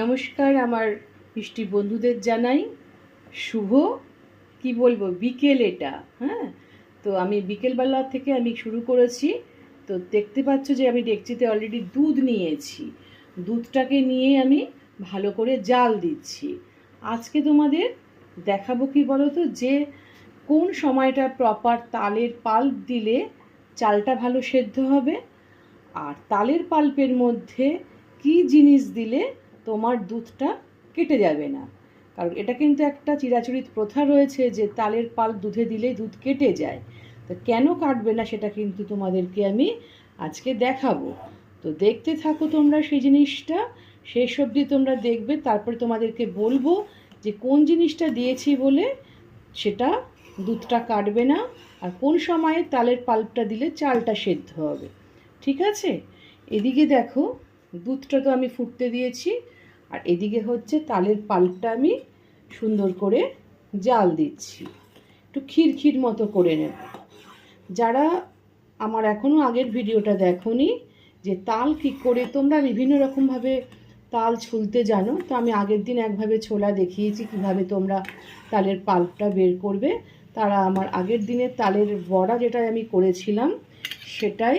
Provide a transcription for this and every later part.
নমস্কার আমার মিষ্টি বন্ধুদের জানাই শুভ কি বলবো বিকেল এটা। হ্যাঁ, তো আমি বিকেলবেলা থেকে আমি শুরু করেছি। তো দেখতে পাচ্ছ যে আমি ডেকচিতে অলরেডি দুধ নিয়েছি। দুধটাকে নিয়ে আমি ভালো করে জাল দিচ্ছি। আজকে তোমাদের দেখাবো কি বলো তো, যে কোন সময়টা প্রপার তালের পাল্প দিলে চালটা ভালো সেদ্ধ হবে, আর তালের পাল্পের মধ্যে কি জিনিস দিলে তোমার দুধটা কেটে যাবে না। কারণ এটা কিন্তু একটা চিরাচরিত প্রথা রয়েছে যে তালের পাল্প দুধে দিলেই দুধ কেটে যায়। তো কেন কাটবে না সেটা কিন্তু তোমাদেরকে আমি আজকে দেখাবো। তো দেখতে থাকো তোমরা সেই জিনিসটা, শেষ অবধি তোমরা দেখবে, তারপরে তোমাদেরকে বলবো যে কোন জিনিসটা দিয়েছি বলে সেটা দুধটা কাটবে না, আর কোন সময়ে তালের পাল্পটা দিলে চালটা সেদ্ধ হবে। ঠিক আছে, এদিকে দেখো দুধটা তো আমি ফুটতে দিয়েছি, আর এদিকে হচ্ছে তালের পাল্পটা আমি সুন্দর করে জাল দিচ্ছি, একটু ক্ষীর ক্ষীর মতো করে নেব। যারা আমার এখনও আগের ভিডিওটা দেখোনি যে তাল কী করে তোমরা বিভিন্ন রকমভাবে তাল ছুলতে জানো, তো আমি আগের দিন একভাবে ছোলা দেখিয়েছি কিভাবে তোমরা তালের পাল্পটা বের করবে। তারা আমার আগের দিনের তালের বড়া যেটা আমি করেছিলাম সেটাই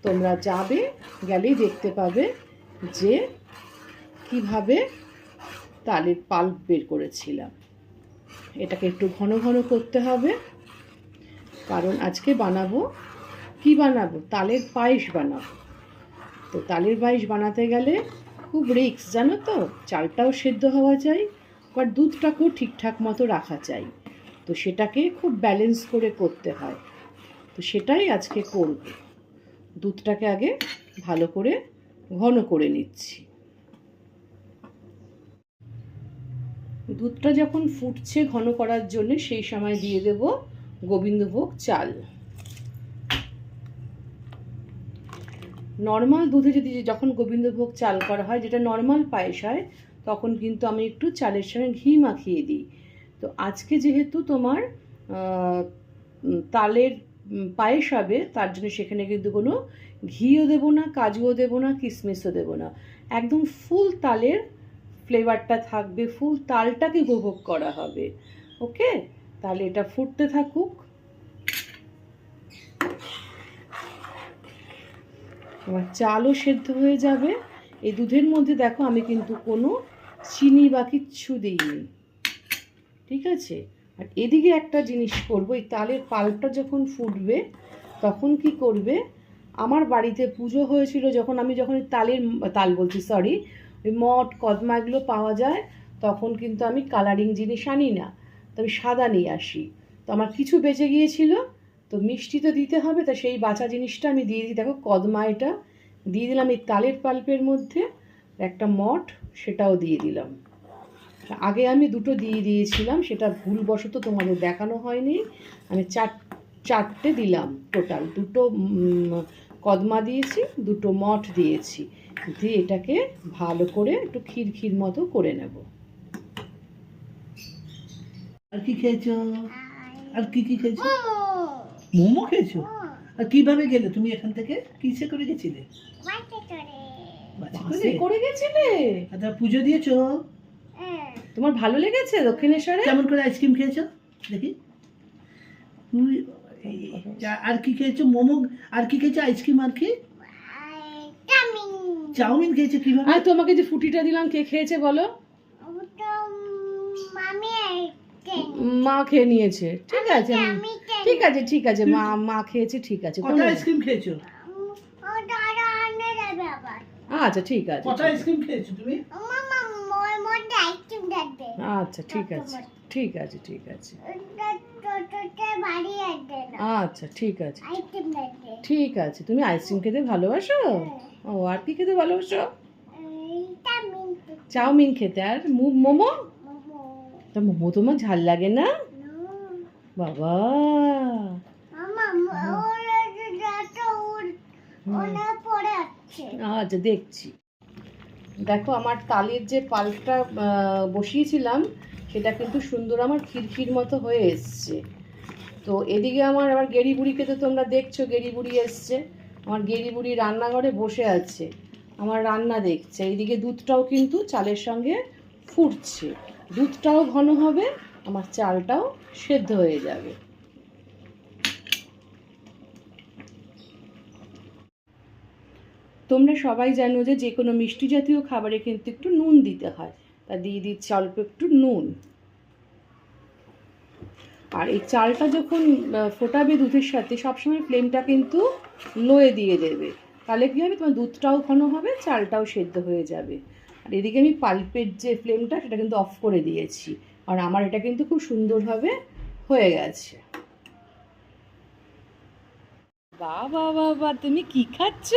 তোমরা যাবে, গেলেই দেখতে পাবে যে কিভাবে তালের পাল্প বের করেছিলাম। এটাকে একটু ঘন ঘন করতে হবে, কারণ আজকে বানাবো কি বানাবো, তালের পায়েস বানাবো। তো তালের পায়েস বানাতে গেলে খুব রিস্ক জানো তো, চালটাও সেদ্ধ হওয়া চাই, আবার দুধটাকেও ঠিকঠাক মতো রাখা চাই। তো সেটাকে খুব ব্যালেন্স করে করতে হয়। তো সেটাই আজকে করব। দুধটাকে আগে ভালো করে ঘন করে নিচ্ছি। দুধটা যখন ফুটছে ঘন করার জন্য সেই সময় দিয়ে দেব গোবিন্দভোগ চাল। নর্মাল দুধে যদি যখন গোবিন্দভোগ চাল করা হয়, যেটা নর্মাল পায়েস হয়, তখন কিন্তু আমি একটু চালের সঙ্গে ঘি মাখিয়ে দিই। তো আজকে যেহেতু তোমার তালের পায়েস হবে, তার জন্য সেখানে কিন্তু কোনো ঘিও দেবো না, কাজুও দেবো না, কিশমিশও দেবো না। একদম ফুল তালের ফ্লেভারটা থাকবে, ফুল তালটাকে উপভোগ করা হবে। ওকে, তাহলে এটা ফুটতে থাকুক। আমার চালও সেদ্ধ হয়ে যাবে। এই দুধের মধ্যে দেখো আমি কিন্তু কোনো চিনি বা কিচ্ছু দিইনি। ঠিক আছে, আর এদিকে একটা জিনিস করবো, এই তালের পাল্পটা যখন ফুটবে তখন কি করবে, আমার বাড়িতে পুজো হয়েছিল যখন তাল বলছি সরি, ওই মঠ কদমা এগুলো পাওয়া যায়, তখন কিন্তু আমি কালারিং জিনিস আনি না, তো আমি সাদা নিয়ে আসি। তো আমার কিছু বেঁচে গিয়েছিল, তো মিষ্টি তো দিতে হবে, তা সেই বাঁচা জিনিসটা আমি দিয়ে দিই। দেখো কদমা এটা দিয়ে দিলাম এই তালের পাল্পের মধ্যে, একটা মঠ সেটাও দিয়ে দিলাম। আগে আমি দুটো দিয়ে দিয়েছিলাম, সেটা ভুলবশত তোমাদের দেখানো হয়নি। আমি চারটে দিলাম, টোটাল দুটো কদমা দিয়েছি, দুটো মঠ দিয়েছি, দিয়ে এটাকে ভালো করে একটু ক্ষীর ক্ষীর মতো করে নেব। আর কি খেয়েছো? আর কি কি খেয়েছো? মোমো খেয়েছো? আর কিভাবে গেলে তুমি এখান থেকে? কিসে করে গেছিলে? বাসে করে গেছিলে? আচ্ছা, পুজো দিয়েছো? তোমার ভালো লেগেছে দক্ষিণেশ্বরে? কেমন করে আইসক্রিম খেয়েছো দেখি? আর কি খেয়েছো? মোমো আর কি খেয়েছো? আইসক্রিম আর কি? চাউমিন খেয়েছো কিভাবে? আর তোমাকে যে ফুটিটা দিলাম কে খেয়েছে বলো? মা খেয়ে নিয়েছে। ঠিক আছে, ঠিক আছে, ঠিক আছে, মা খেয়েছে, ঠিক আছে। কত আইসক্রিম খেয়েছো? আচ্ছা ঠিক আছে। কত আইসক্রিম খেয়েছো তুমি? আচ্ছা ঠিক আছে, ঠিক আছে, ঠিক আছে, আচ্ছা ঠিক আছে, ঠিক আছে। তুমি আইসক্রিম খেতে ভালোবাসো? ও, আর কি খেতে ভালোবাসো? চাউমিন খেতে। আর মোমো? তা মোমো তোমার ঝাল লাগে না বাবা? আচ্ছা দেখছি। দেখো আমার তালের যে পাল্পটা বসিয়েছিলাম সেটা কিন্তু সুন্দর আমার ক্ষীর মতো হয়ে এসছে। তো এদিকে আমার গেরি বুড়িকে তো তোমরা দেখছো, গেরি বুড়ি এসছে। আমার গেরি বুড়ি রান্নাঘরে বসে আছে। আমার রান্না দেখছে, এইদিকে দুধটাও কিন্তু চালের সঙ্গে ফুটছে, দুধটাও ঘন হবে, আমার চালটাও সেদ্ধ হয়ে যাবে। তোমরা সবাই জানো যে যে কোনো মিষ্টি জাতীয় খাবারে কিন্তু একটু নুন দিতে হয়, তা দিয়ে দিচ্ছি অল্প একটু নুন। আর এই চালটা যখন ফোটাবে দুধের সাথে সবসময় ফ্লেমটা কিন্তু লোয়ে দিয়ে দেবে, তাহলে কী হবে, তোমার দুধটাও ঘন হবে, চালটাও সেদ্ধ হয়ে যাবে। আর এদিকে আমি পাল্পের যে ফ্লেমটা সেটা কিন্তু অফ করে দিয়েছি, আর আমার এটা কিন্তু খুব সুন্দরভাবে হয়ে গেছে। বাবা বাবা, তুমি কি খাচ্ছ?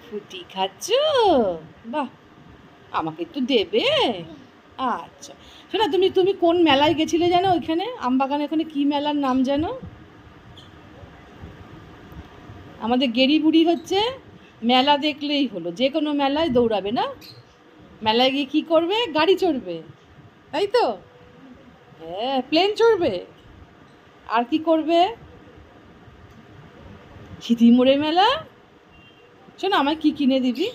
ফুটি খাচ্ছ? বাহ, আমাকে একটু দেবে? আচ্ছা শোনা, তুমি তুমি কোন মেলায় গেছিলে জানো? ওইখানে আমবাগানে ওখানে কি মেলার নাম জানো? আমাদের গেরি বুড়ি হচ্ছে মেলা দেখলেই হলো, যে কোনো মেলায় দৌড়াবে না, মেলায় গিয়ে কী করবে, গাড়ি চড়বে, তাই তো? হ্যাঁ, প্লেন চড়বে। আর কি করবে? সিঁথিমোড়ে মেলা। শোনো, আমায় কি কিনে দিবি?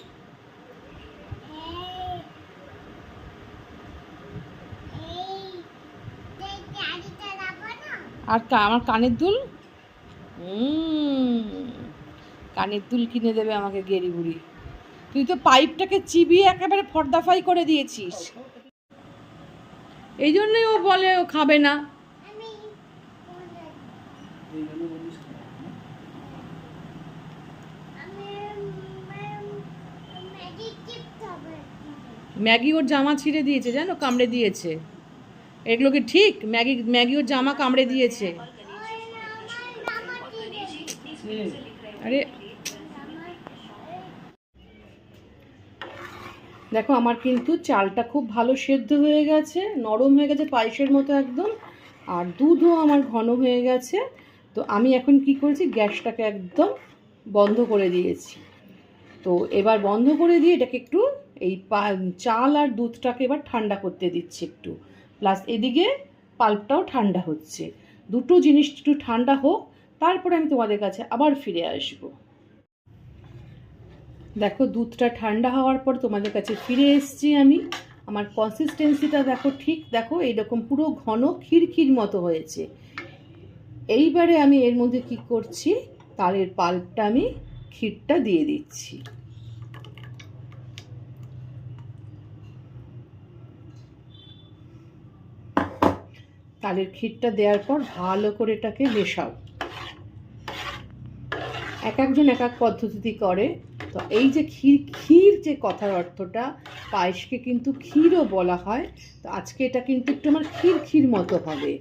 আর আমার কানের দুল, কানের দুল কিনে দেবে আমাকে গেরি বুড়ি। তুই তো পাইপটাকে চিবিয়ে একেবারে ফর্দাফাই করে দিয়েছিস, এই জন্যই ও বলে ও খাবে না। ম্যাগি ওর জামা ছিঁড়ে দিয়েছে জানো, কামড়ে দিয়েছে। এগুলো কি ঠিক? ম্যাগি ওর জামা কামড়ে দিয়েছে। আরে দেখো, আমার কিন্তু চালটা খুব ভালো সেদ্ধ হয়ে গেছে, নরম হয়ে গেছে পায়েসের মতো একদম, আর দুধও আমার ঘন হয়ে গেছে। তো আমি এখন কি করেছি, গ্যাসটাকে একদম বন্ধ করে দিয়েছি। তো এবার বন্ধ করে দিয়ে এটাকে একটু এই চাল আর দুধটাকে এবার ঠান্ডা করতে দিচ্ছি একটু, প্লাস এদিকে পাল্পটাও ঠান্ডা হচ্ছে। দুটো জিনিস একটু ঠান্ডা হোক, তারপরে আমি তোমাদের কাছে আবার ফিরে আসবো। দেখো, দুধটা ঠান্ডা হওয়ার পর তোমাদের কাছে ফিরে এসেছি আমি। আমার কনসিস্টেন্সিটা দেখো, ঠিক দেখো, এইরকম পুরো ঘন ক্ষীর মতো হয়েছে। এইবারে আমি এর মধ্যে কি করছি, তালের পাল্পটা আমি ক্ষীরটা দিয়ে দিচ্ছি। তালের ক্ষীরটা দেওয়ার পর ভালো করে এটাকে মেশাও। এক একজন এক এক পদ্ধতি করে। তো এই যে ক্ষীর যে কথার অর্থটা, পায়েসকে কিন্তু ক্ষীরও বলা হয়। তো আজকে এটা কিন্তু একটু আমার ক্ষীর মতো হবে।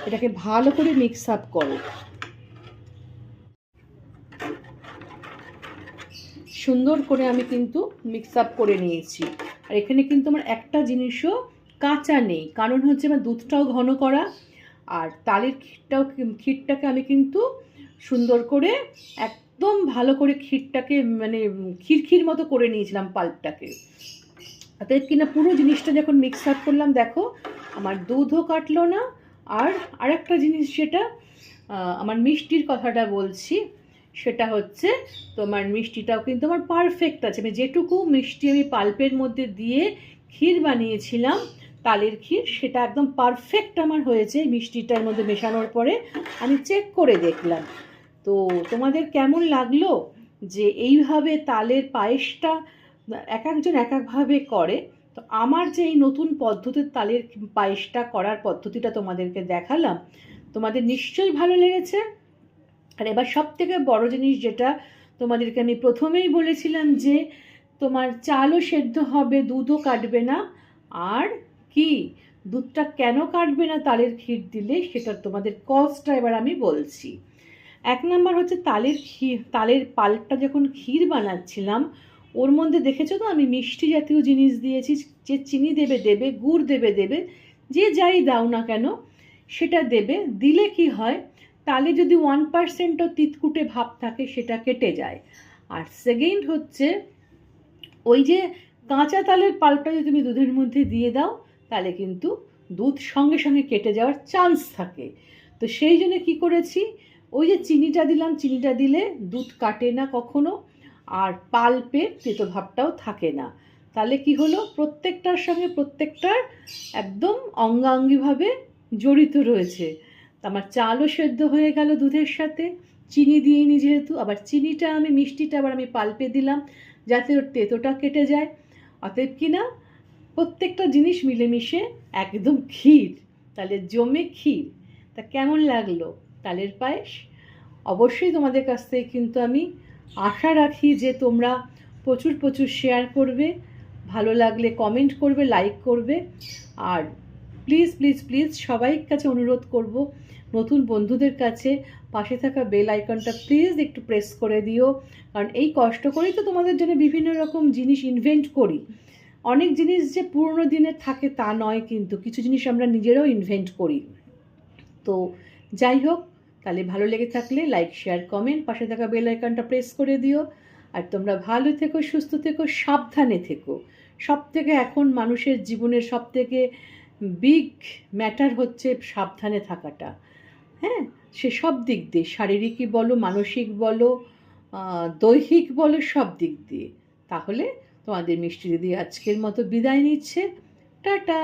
এটাকে ভালো করে মিক্স আপ করো। সুন্দর করে আমি কিন্তু মিক্স আপ করে নিয়েছি। আর এখানে কিন্তু আমার একটা জিনিসও কাঁচা নেই, কারণ হচ্ছে আমার দুধটাও ঘন করা, আর তালের ক্ষীরটাকে আমি কিন্তু সুন্দর করে একদম ভালো করে ক্ষীরটাকে মানে ক্ষীর মতো করে নিয়েছিলাম পাল্পটাকে। অতএব কিনা পুরো জিনিসটা যখন মিক্স আপ করলাম, দেখো আমার দুধও কাটলো না। আর আরেকটা জিনিস যেটা আমার মিষ্টির কথাটা বলছি, সেটা হচ্ছে তোমার মিষ্টিটাও কিন্তু আমার পারফেক্ট আছে। আমি যেটুকু মিষ্টি আমি পাল্পের মধ্যে দিয়ে ক্ষীর বানিয়েছিলাম, তালের ক্ষীর, সেটা একদম পারফেক্ট আমার হয়েছে। মিষ্টিটার মধ্যে মেশানোর পরে আমি চেক করে দেখলাম। তো তোমাদের কেমন লাগলো যে এইভাবে তালের পায়েসটা এক একজন এক একভাবে করে? তো আমার যে এই নতুন পদ্ধতির তালের পায়েসটা করার পদ্ধতিটা তোমাদেরকে দেখালাম, তোমাদের নিশ্চয়ই ভালো লেগেছে। আর এবার সবথেকে বড় জিনিস যেটা তোমাদেরকে আমি প্রথমেই বলেছিলাম, যে তোমার চালও সেদ্ধ হবে, দুধও কাটবে না। আর কি, দুধটা কেন কাটবে না তালের ক্ষীর দিলে, সেটা তোমাদের কজটা এবার আমি বলছি। এক নাম্বার হচ্ছে তালের পাল্পটা যখন ক্ষীর বানাচ্ছিলাম, ওর মধ্যে দেখেছো তো আমি মিষ্টি জাতীয় জিনিস দিয়েছি। যে চিনি দেবে, গুড় দেবে, যে যাই দাও না কেন সেটা দেবে। দিলে কি হয়, তালে যদি 1%ও তিতকুটে ভাব থাকে সেটা কেটে যায়। আর সেকেন্ড হচ্ছে, ওই যে কাঁচা তালের পাল্পটা যদি তুমি দুধের মধ্যে দিয়ে দাও, তাহলে কিন্তু দুধ সঙ্গে সঙ্গে কেটে যাওয়ার চান্স থাকে। তো সেই জন্য কী করেছি, ওই যে চিনিটা দিলাম, চিনিটা দিলে দুধ কাটে না কখনো। আর পাল্পের তেতো ভাবটাও থাকে না। তাহলে কি হলো, প্রত্যেকটার সঙ্গে প্রত্যেকটার একদম অঙ্গাঙ্গিভাবে জড়িত রয়েছে। আমার চালও সেদ্ধ হয়ে গেল দুধের সাথে, চিনি দিইনি যেহেতু, আবার চিনিটা আমি মিষ্টিটা আবার আমি পাল্পে দিলাম যাতে ওর তেতোটা কেটে যায়। অতএব কি না, প্রত্যেকটা জিনিস মিলেমিশে একদম ক্ষীর, তাহলে জমে ক্ষীর। তা কেমন লাগলো তালের পায়েস? অবশ্যই তোমাদের কাছ থেকে কিন্তু আমি আশা রাখি যে তোমরা প্রচুর প্রচুর শেয়ার করবে, ভালো লাগলে কমেন্ট করবে, লাইক করবে। আর প্লিজ প্লিজ প্লিজ সবাই কাছে অনুরোধ করব, নতুন বন্ধুদের কাছে পাশে থাকা বেল আইকনটা প্লিজ একটু প্রেস করে দিও। কারণ এই কষ্ট করেই তো তোমাদের জন্য বিভিন্ন রকম জিনিস ইনভেন্ট করি। অনেক জিনিস যে পুরনো দিনের থাকে তা নয়, কিন্তু কিছু জিনিস আমরা নিজেরাও ইনভেন্ট করি। তো যাই হোক, তাহলে ভালো লেগে থাকলে লাইক শেয়ার কমেন্ট, পাশে থাকা বেল আইকনটা প্রেস করে দিও। আর তোমরা ভালো থেকো, সুস্থ থেকো, সাবধানে থেকো। সব থেকে এখন মানুষের জীবনের সব থেকে বিগ ম্যাটার হচ্ছে সাবধানে থাকাটা। হ্যাঁ, সে সব দিক দিয়ে, শারীরিকই বলো, মানসিক বলো, দৈহিক বলো, সব দিক দিয়ে। তাহলে তোমাদের মিষ্টি দিদি আজকের মতো বিদায় নিচ্ছে। টাটা।